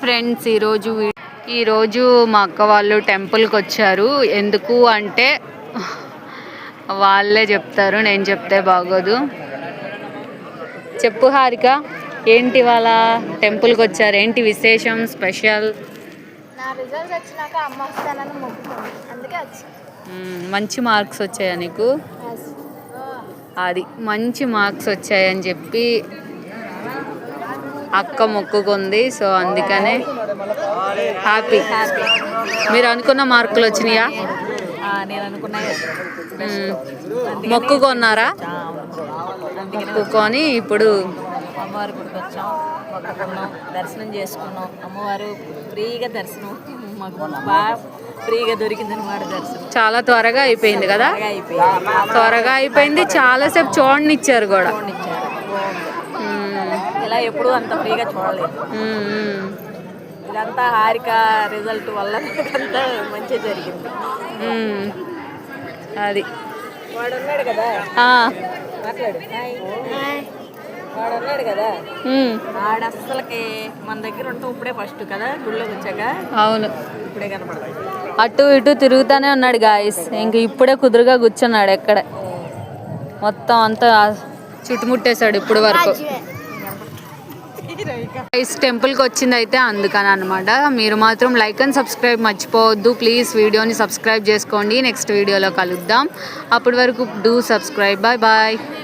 Friends ఈరోజు మా అక్క వాళ్ళు టెంపుల్కి వచ్చారు. ఎందుకు అంటే వాళ్ళే చెప్తారు, నేను చెప్తే బాగోదు. చెప్పు హారిక, ఏంటి వాళ్ళ టెంపుల్కి వచ్చారు, ఏంటి విశేషం స్పెషల్? నా రిజల్ట్స్ వచ్చినాక అమ్మ వస్తానని మొక్కుకుంది, అందుకే వచ్చి. మంచి మార్క్స్ వచ్చాయా నీకు? అది మంచి మార్క్స్ వచ్చాయని చెప్పి అక్క మొక్కుకుంది. సో అందుకనే హ్యాపీ. మీరు అనుకున్న మార్కులు వచ్చినాయా? నేను అనుకున్నా. మొక్కుకున్నారా? మొక్కుకొని ఇప్పుడు అమ్మవారి గుడికి వచ్చాం, మొక్కుకున్నాం, దర్శనం చేసుకున్నాం. అమ్మవారు ఫ్రీగా దర్శనం మాకు బాగా ఫ్రీగా దొరికిందనమాట. దర్శనం చాలా త్వరగా అయిపోయింది కదా? త్వరగా అయిపోయింది. చాలాసేపు చూడనిచ్చారు కూడా. ఇలా ఎప్పుడు అంత ఫ్రీగా చూడలేదు. ఇదంతా హారిక రిజల్ట్ వల్ల అంతా మంచిగా జరిగింది. అది వాడు ఉన్నాడు కదా, మాట్లాడు. వాడు ఉన్నాడు కదా, వాడు అస్సలకి మన దగ్గర ఉంటాం ఇప్పుడే ఫస్ట్ కదా గుళ్ళోకి వచ్చాక. అవును, ఇప్పుడే కనపడదు. అటు ఇటు తిరుగుతానే ఉన్నాడు గాయస్. ఇంక ఇప్పుడే కుదురుగా కూర్చున్నాడు. ఎక్కడే మొత్తం అంతా చుట్టుముట్టేశాడు ఇప్పుడు వరకు. టెంపుల్కి వచ్చింది అయితే అందుకని అనమాట. మీరు మాత్రం లైక్ అండ్ సబ్స్క్రైబ్ మర్చిపోవద్దు ప్లీజ్. వీడియోని సబ్స్క్రైబ్ చేసుకోండి. నెక్స్ట్ వీడియోలో కలుద్దాం. అప్పటి వరకు డూ సబ్స్క్రైబ్. Bye bye.